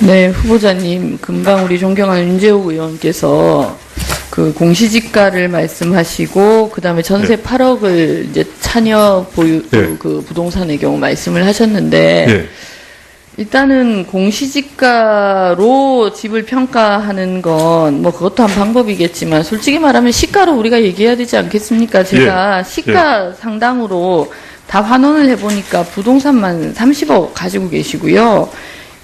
네, 후보자님, 금방 우리 존경하는 윤재욱 의원께서 그 공시지가를 말씀하시고, 그 다음에 전세 8억을 이제 차녀 보유, 그 부동산의 경우 말씀을 하셨는데, 일단은 공시지가로 집을 평가하는 건 뭐 그것도 한 방법이겠지만, 솔직히 말하면 시가로 우리가 얘기해야 되지 않겠습니까? 제가 시가 상당으로 다 환원을 해보니까 부동산만 30억 가지고 계시고요.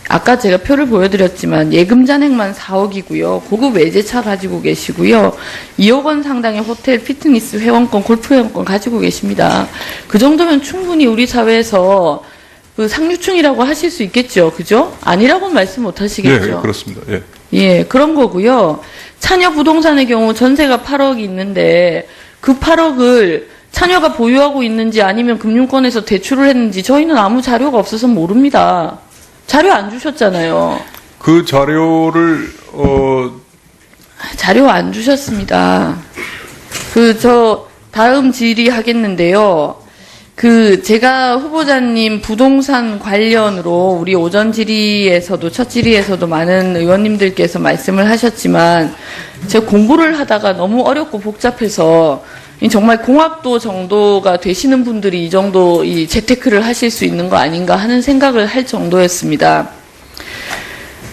아까 제가 표를 보여드렸지만 예금 잔액만 4억이고요. 고급 외제차 가지고 계시고요. 2억 원 상당의 호텔, 피트니스 회원권, 골프 회원권 가지고 계십니다. 그 정도면 충분히 우리 사회에서 그 상류층이라고 하실 수 있겠죠. 그죠? 아니라고는 말씀 못 하시겠죠. 예, 그렇습니다. 예. 예, 그런 거고요. 차녀 부동산의 경우 전세가 8억이 있는데 그 8억을 차녀가 보유하고 있는지 아니면 금융권에서 대출을 했는지 저희는 아무 자료가 없어서 모릅니다. 자료 안 주셨잖아요. 그 자료를 자료 안 주셨습니다. 다음 질의하겠는데요. 제가 후보자님 부동산 관련으로 우리 오전 질의에서도 첫 질의에서도 많은 의원님들께서 말씀을 하셨지만 제가 공부를 하다가 너무 어렵고 복잡해서 정말 공학도 정도가 되시는 분들이 이 정도 이 재테크를 하실 수 있는 거 아닌가 하는 생각을 할 정도였습니다.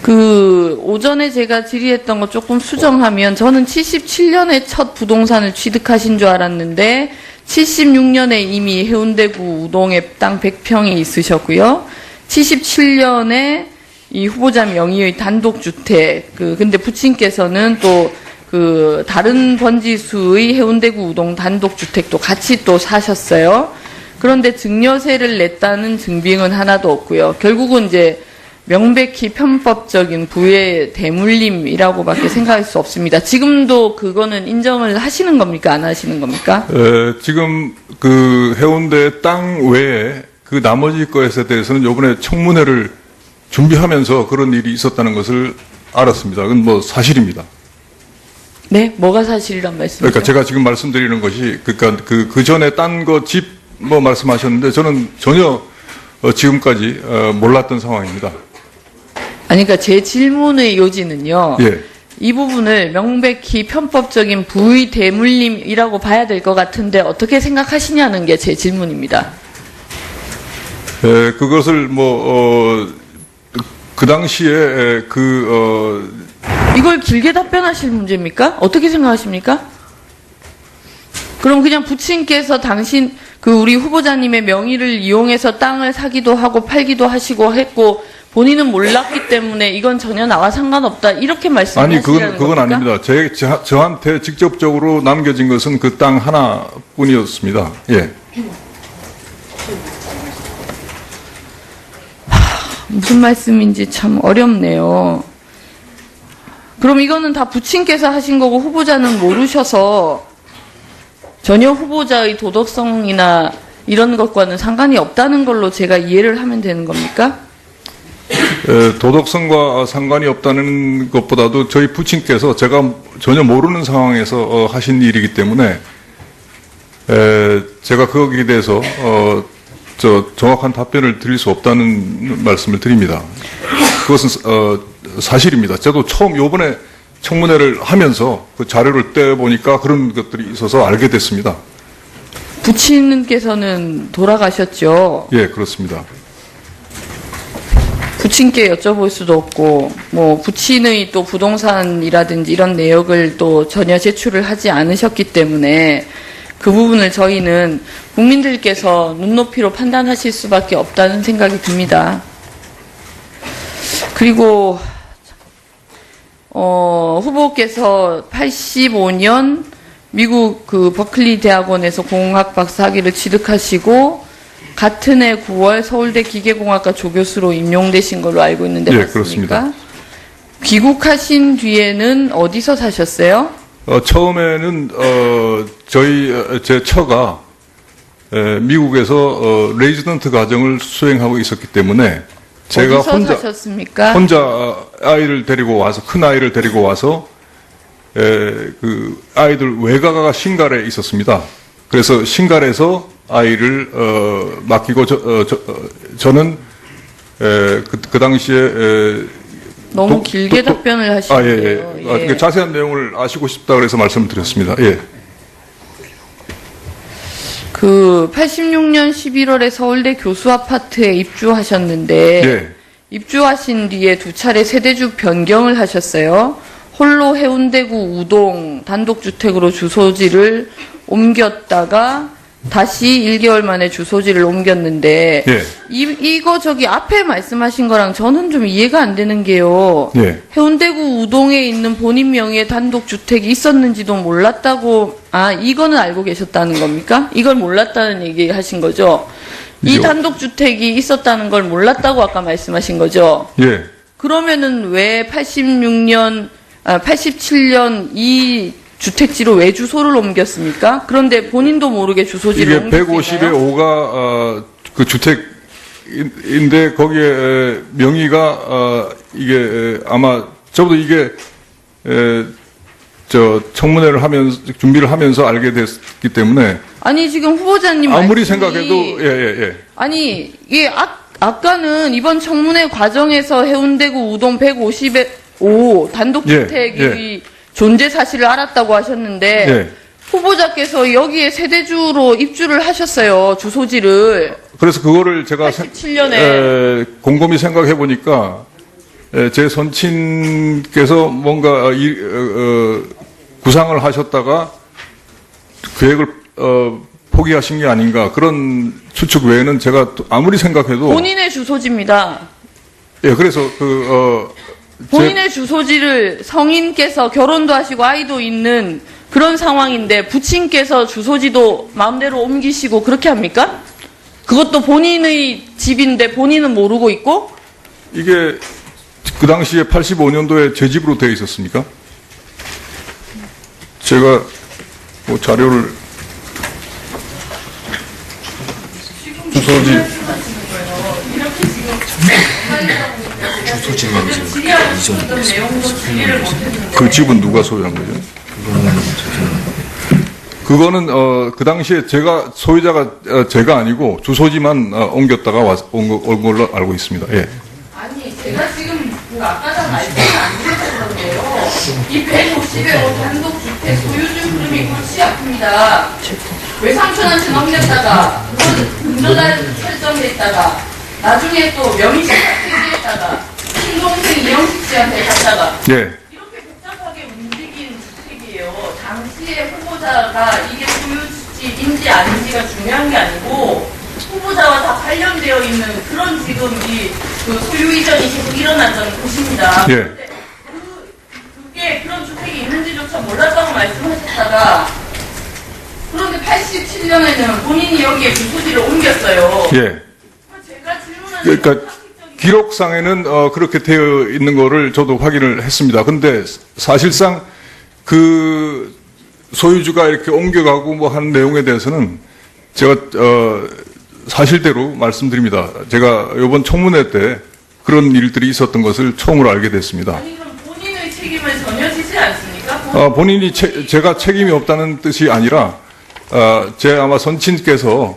오전에 제가 질의했던 거 조금 수정하면 저는 77년에 첫 부동산을 취득하신 줄 알았는데 76년에 이미 해운대구 우동에 땅 100평이 있으셨고요. 77년에 이 후보자 명의의 단독주택, 근데 부친께서는 또 다른 번지수의 해운대구 우동 단독주택도 같이 또 사셨어요. 그런데 증여세를 냈다는 증빙은 하나도 없고요. 결국은 이제 명백히 편법적인 부의 대물림이라고밖에 생각할 수 없습니다. 지금도 그거는 인정을 하시는 겁니까? 안 하시는 겁니까? 지금 그 해운대 땅 외에 그 나머지 것에 대해서는 이번에 청문회를 준비하면서 그런 일이 있었다는 것을 알았습니다. 그건 뭐 사실입니다. 네? 뭐가 사실이란 말씀이죠? 그러니까 제가 지금 말씀드리는 것이, 그러니까 그 전에 딴 거 집 뭐 말씀하셨는데 저는 전혀 지금까지 몰랐던 상황입니다. 아니, 그러니까 제 질문의 요지는요. 예. 이 부분을 명백히 편법적인 부의 대물림이라고 봐야 될 것 같은데 어떻게 생각하시냐는 게 제 질문입니다. 그것을 그 당시에 이걸 길게 답변하실 문제입니까? 어떻게 생각하십니까? 그럼 그냥 부친께서 우리 후보자님의 명의를 이용해서 땅을 사기도 하고 팔기도 하시고 했고 본인은 몰랐기 때문에 이건 전혀 나와 상관없다 이렇게 말씀하시는 겁니까? 아니, 그건 아닙니다. 저한테 직접적으로 남겨진 것은 그 땅 하나뿐이었습니다. 예. 무슨 말씀인지 참 어렵네요. 그럼 이거는 다 부친께서 하신 거고 후보자는 모르셔서 전혀 후보자의 도덕성이나 이런 것과는 상관이 없다는 걸로 제가 이해를 하면 되는 겁니까? 도덕성과 상관이 없다는 것보다도 저희 부친께서 제가 전혀 모르는 상황에서 하신 일이기 때문에 제가 거기에 대해서 정확한 답변을 드릴 수 없다는 말씀을 드립니다. 그것은 사실입니다. 저도 처음 요번에 청문회를 하면서 그 자료를 떼보니까 그런 것들이 있어서 알게 됐습니다. 부친께서는 돌아가셨죠? 예, 그렇습니다. 부친께 여쭤볼 수도 없고 뭐 부친의 또 부동산이라든지 이런 내역을 또 전혀 제출을 하지 않으셨기 때문에 그 부분을 저희는 국민들께서 눈높이로 판단하실 수밖에 없다는 생각이 듭니다. 그리고 후보께서 85년 미국 버클리 대학원에서 공학 박사학위를 취득하시고 같은 해 9월 서울대 기계공학과 조교수로 임용되신 걸로 알고 있는데 예, 맞습니까? 그렇습니다. 귀국하신 뒤에는 어디서 사셨어요? 처음에는 제 처가 미국에서 레지던트 과정을 수행하고 있었기 때문에 제가 어디서 사셨습니까? 혼자 아이를 데리고 와서 큰 아이를 데리고 와서 그 아이들 외가가 신갈에 있었습니다. 그래서 신갈에서 아이를 맡기고 저는 그 당시에 너무 길게 답변을 하시는데요. 예. 그러니까 자세한 내용을 아시고 싶다 그래서 말씀을 드렸습니다. 예. 그 86년 11월에 서울대 교수 아파트에 입주하셨는데 예. 입주하신 뒤에 두 차례 세대주 변경을 하셨어요. 홀로 해운대구 우동 단독주택으로 주소지를 옮겼다가 다시 1개월 만에 주소지를 옮겼는데 예. 이거 저기 앞에 말씀하신 거랑 저는 좀 이해가 안 되는 게요. 예. 해운대구 우동에 있는 본인 명의의 단독주택이 있었는지도 몰랐다고 이거는 알고 계셨다는 겁니까? 이걸 몰랐다는 얘기 하신 거죠? 이 단독주택이 있었다는 걸 몰랐다고 아까 말씀하신 거죠? 예. 그러면은 왜 87년 이 주택지로 왜 주소를 옮겼습니까? 그런데 본인도 모르게 주소지를 이게 옮길 수 있나요? 150의 5가 그 주택인데 거기에 명의가 이게 아마 저도 이게 청문회를 하면서 준비를 하면서 알게 됐기 때문에 아니 지금 후보자님 아무리 말씀이 생각해도 예. 아니 이게 아까는 이번 청문회 과정에서 해운대구 우동 150의 5 단독주택이 존재 사실을 알았다고 하셨는데 예. 후보자께서 여기에 세대주로 입주를 하셨어요. 주소지를. 그래서 그거를 제가 87년에. 곰곰이 생각해 보니까 제 선친께서 뭔가 구상을 하셨다가 계획을 포기하신 게 아닌가 그런 추측 외에는 제가 또 아무리 생각해도 본인의 주소지입니다. 예, 그래서 본인의 주소지를 성인께서 결혼도 하시고 아이도 있는 그런 상황인데 부친께서 주소지도 마음대로 옮기시고 그렇게 합니까? 그것도 본인의 집인데 본인은 모르고 있고? 이게 그 당시에 85년도에 제 집으로 되어 있었습니까? 제가 뭐 자료를 주소지 주소지는 지금 이전 그 집은 누가 소유한 거죠? 그거는 그 당시에 제가 소유자가 제가 아니고 주소지만 옮겼다가 온 걸로 알고 있습니다. 예. 아니 제가 지금 아까 전 말씀을 안 드려서 그런데요. 이 150의 단독주택 소유주 흐름이 골치 아픕니다. 외삼촌한테 넘겼다가 그건 금조달 설정됐다가 나중에 또 명의식 폐지했다가 친동생 이영식 씨한테 갔다가 예. 이렇게 복잡하게 움직인 주택이에요. 당시에 후보자가 이게 소유지인지 아닌지가 중요한 게 아니고 후보자와 다 관련되어 있는 그런 지금 그 소유 이전이 계속 일어났던 곳입니다. 예. 그런데 그게 그런 주택이 있는지조차 몰랐다고 말씀하셨다가 그런데 87년에는 본인이 여기에 주소지를 옮겼어요. 예. 제가 질문하는 그러니까 기록상에는 그렇게 되어 있는 거를 저도 확인을 했습니다. 근데 사실상 그 소유주가 이렇게 옮겨가고 뭐 하는 내용에 대해서는 제가 사실대로 말씀드립니다. 제가 이번 청문회 때 그런 일들이 있었던 것을 처음으로 알게 됐습니다. 아니 그럼 본인의 책임을 전혀 지지 않습니까? 본인이 제가 책임이 없다는 뜻이 아니라 제 아마 선친께서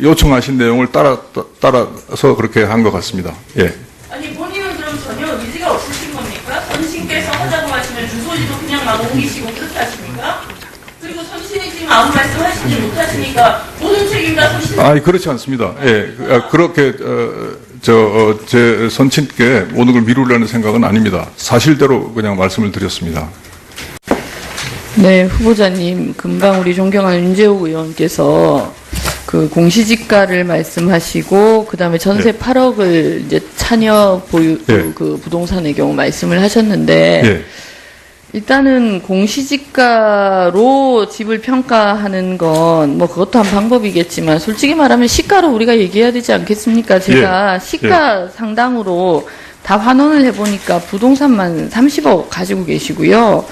요청하신 내용을 따라서 그렇게 한 것 같습니다. 예. 아니 본인은 그럼 전혀 의지가 없으신 겁니까? 선신께서 하자고 하시면 주소지도 그냥 막 옮기시고 그렇게 하십니까? 그리고 선신이 지금 아무 말씀하시지 못하시니까 모든 책임 다 선신. 아니 그렇지 않습니다. 예, 그렇게 제 선친께 모든 걸 미루려는 생각은 아닙니다. 사실대로 그냥 말씀을 드렸습니다. 네, 후보자님, 금방 우리 존경하는 윤재욱 의원께서 그 공시지가를 말씀하시고, 그 다음에 전세 8억을 이제 차녀 보유, 그 부동산의 경우 말씀을 하셨는데, 일단은 공시지가로 집을 평가하는 건 뭐 그것도 한 방법이겠지만, 솔직히 말하면 시가로 우리가 얘기해야 되지 않겠습니까? 제가 시가 상당으로 다 환원을 해보니까 부동산만 30억 가지고 계시고요.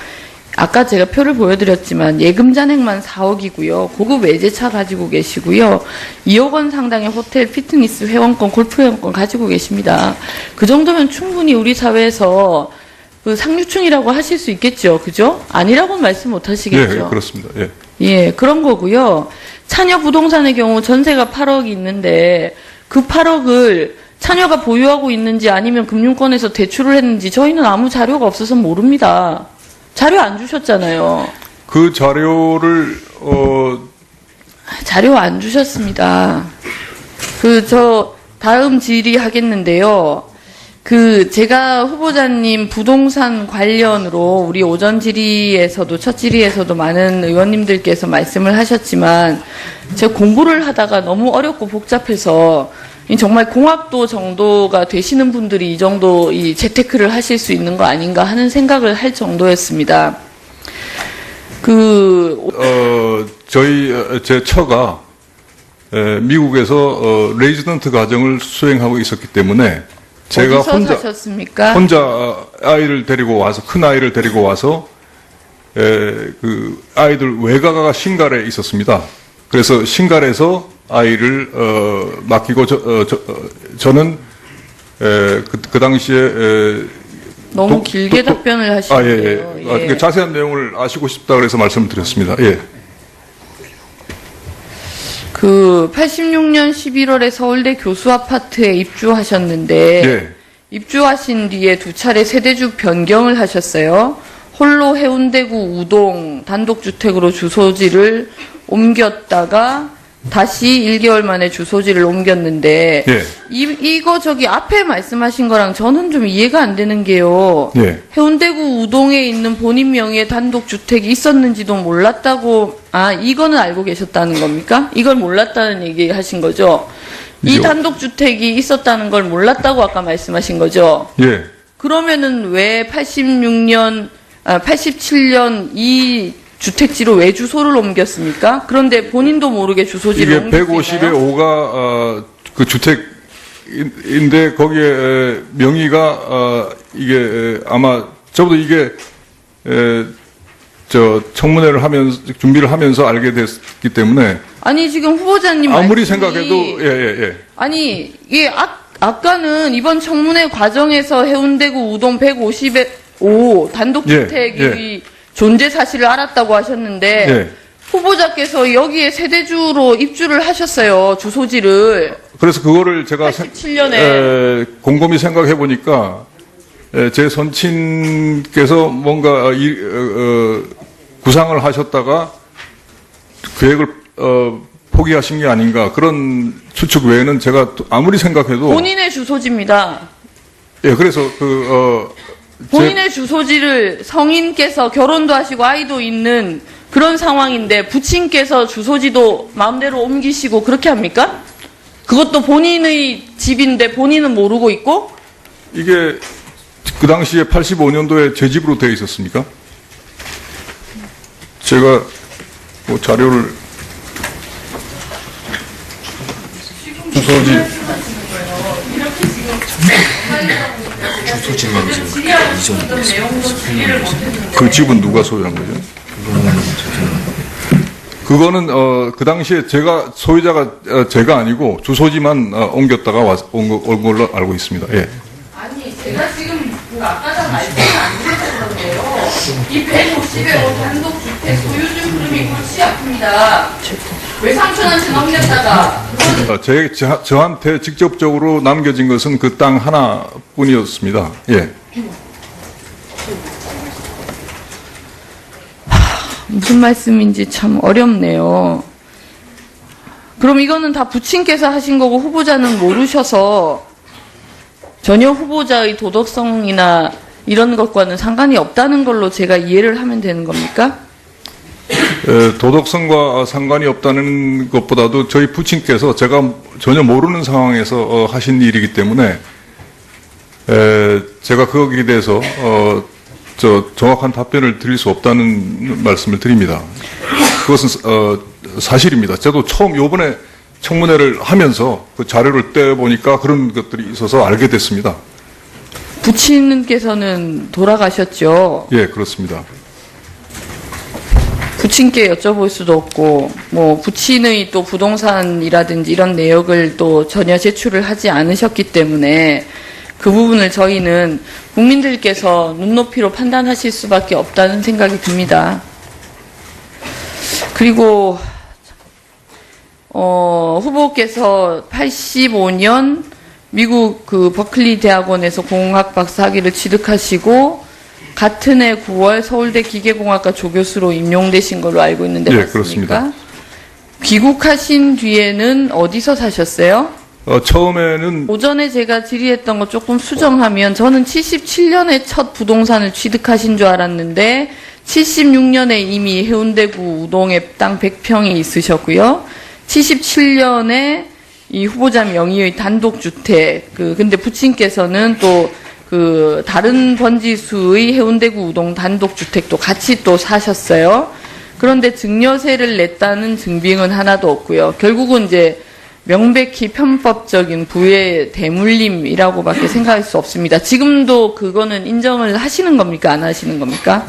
아까 제가 표를 보여드렸지만 예금 잔액만 4억이고요. 고급 외제차 가지고 계시고요. 2억 원 상당의 호텔, 피트니스 회원권, 골프 회원권 가지고 계십니다. 그 정도면 충분히 우리 사회에서 그 상류층이라고 하실 수 있겠죠. 그죠? 아니라고는 말씀 못 하시겠죠. 예, 그렇습니다. 예. 예, 그런 거고요. 차녀 부동산의 경우 전세가 8억이 있는데 그 8억을 차녀가 보유하고 있는지 아니면 금융권에서 대출을 했는지 저희는 아무 자료가 없어서 모릅니다. 자료 안 주셨잖아요. 그 자료를 자료 안 주셨습니다. 다음 질의하겠는데요. 제가 후보자님 부동산 관련으로 우리 오전 질의에서도 첫 질의에서도 많은 의원님들께서 말씀을 하셨지만 제가 공부를 하다가 너무 어렵고 복잡해서 정말 공학도 정도가 되시는 분들이 이 정도 재테크를 하실 수 있는 거 아닌가 하는 생각을 할 정도였습니다. 제 처가 미국에서 레지던트 가정을 수행하고 있었기 때문에 제가 어디서 사셨습니까? 혼자 아이를 데리고 와서 큰 아이를 데리고 와서 그 아이들 외가가 신갈에 있었습니다. 그래서 신갈에서 아이를 맡기고 저는 그 당시에 너무 길게 답변을 하시네요. 예. 자세한 내용을 아시고 싶다 그래서 말씀을 드렸습니다. 예. 86년 11월에 서울대 교수 아파트에 입주하셨는데 예. 입주하신 뒤에 두 차례 세대주 변경을 하셨어요. 홀로 해운대구 우동 단독주택으로 주소지를 옮겼다가 다시 1개월 만에 주소지를 옮겼는데 예. 이거 앞에 말씀하신 거랑 저는 좀 이해가 안 되는 게요. 예. 해운대구 우동에 있는 본인 명의의 단독주택이 있었는지도 몰랐다고 이거는 알고 계셨다는 겁니까? 이걸 몰랐다는 얘기 하신 거죠? 이 단독주택이 있었다는 걸 몰랐다고 아까 말씀하신 거죠? 예. 그러면은 왜 87년 이 주택지로 왜 주소를 옮겼습니까? 그런데 본인도 모르게 주소지를 이게 옮겼나요? 150의 5가 그 주택인데 거기에 명의가 이게 아마 저도 이게 청문회를 하면서 준비를 하면서 알게 됐기 때문에 아니 지금 후보자님 아무리 말씀이 생각해도 예. 아니 이게 아까는 이번 청문회 과정에서 해운대구 우동 150의 5 단독주택이 존재 사실을 알았다고 하셨는데 예. 후보자께서 여기에 세대주로 입주를 하셨어요. 주소지를. 그래서 그거를 제가 87년에 곰곰이 생각해 보니까 제 선친께서 뭔가 구상을 하셨다가 계획을 포기하신 게 아닌가 그런 추측 외에는 제가 아무리 생각해도 본인의 주소지입니다. 예, 그래서 본인의 주소지를 성인께서 결혼도 하시고 아이도 있는 그런 상황인데 부친께서 주소지도 마음대로 옮기시고 그렇게 합니까? 그것도 본인의 집인데 본인은 모르고 있고? 이게 그 당시에 85년도에 제 집으로 되어 있었습니까? 제가 뭐 자료를 주소지 주소지만 지금 이전되고 있습니다. 그 집은 누가 소유한 거죠? 그거는 그 당시에 소유자가 제가 아니고 주소지만 옮겼다가 온 걸로 알고 있습니다. 예. 아니 제가 지금 아까 전 말씀을 안 드려서 그런데요. 이 150의 단독주택 소유주 흐름이 골치 아픕니다. 외삼촌한테 넘겼다가 저한테 직접적으로 남겨진 것은 그 땅 하나뿐이었습니다. 예. 무슨 말씀인지 참 어렵네요. 그럼 이거는 다 부친께서 하신 거고 후보자는 모르셔서 전혀 후보자의 도덕성이나 이런 것과는 상관이 없다는 걸로 제가 이해를 하면 되는 겁니까? 도덕성과 상관이 없다는 것보다도 저희 부친께서 제가 전혀 모르는 상황에서 하신 일이기 때문에 제가 거기에 대해서 정확한 답변을 드릴 수 없다는 말씀을 드립니다. 그것은 사실입니다. 저도 처음 요번에 청문회를 하면서 그 자료를 떼보니까 그런 것들이 있어서 알게 됐습니다. 부친께서는 돌아가셨죠? 예, 그렇습니다. 부친께 여쭤볼 수도 없고, 뭐, 부친의 또 부동산이라든지 이런 내역을 또 전혀 제출을 하지 않으셨기 때문에 그 부분을 저희는 국민들께서 눈높이로 판단하실 수밖에 없다는 생각이 듭니다. 그리고, 후보께서 85년 미국 그 버클리 대학원에서 공학 박사학위를 취득하시고 같은 해 9월 서울대 기계공학과 조교수로 임용되신 걸로 알고 있는데 예, 맞습니까? 그렇습니다. 귀국하신 뒤에는 어디서 사셨어요? 처음에는 오전에 제가 질의했던 거 조금 수정하면 저는 77년에 첫 부동산을 취득하신 줄 알았는데 76년에 이미 해운대구 우동에 땅 100평이 있으셨고요. 77년에 이 후보자 명의의 단독주택, 근데 부친께서는 또 다른 번지수의 해운대구 우동 단독주택도 같이 또 사셨어요. 그런데 증여세를 냈다는 증빙은 하나도 없고요. 결국은 이제 명백히 편법적인 부의 대물림이라고밖에 생각할 수 없습니다. 지금도 그거는 인정을 하시는 겁니까? 안 하시는 겁니까?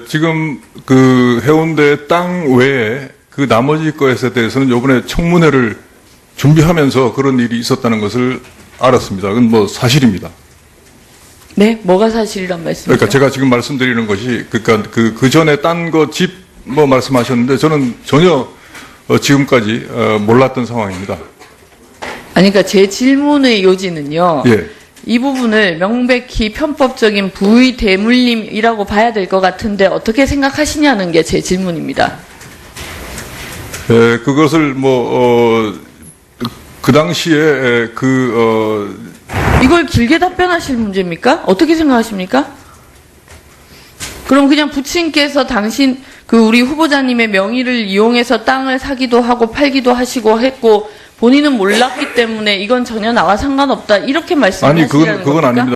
지금 그 해운대 땅 외에 그 나머지 것에 대해서는 이번에 청문회를 준비하면서 그런 일이 있었다는 것을 알았습니다. 그건 뭐 사실입니다. 네? 뭐가 사실이란 말씀이죠? 그러니까 제가 지금 말씀드리는 것이 그러니까 그 전에 딴 거 집 뭐 말씀하셨는데 저는 전혀 지금까지 몰랐던 상황입니다. 아니, 그러니까 제 질문의 요지는요. 예. 이 부분을 명백히 편법적인 부의 대물림이라고 봐야 될 것 같은데 어떻게 생각하시냐는 게 제 질문입니다. 그것을 그 당시에 이걸 길게 답변하실 문제입니까? 어떻게 생각하십니까? 그럼 그냥 부친께서 우리 후보자님의 명의를 이용해서 땅을 사기도 하고 팔기도 하시고 했고 본인은 몰랐기 때문에 이건 전혀 나와 상관없다 이렇게 말씀하시라는 겁니까? 그건 아닙니다.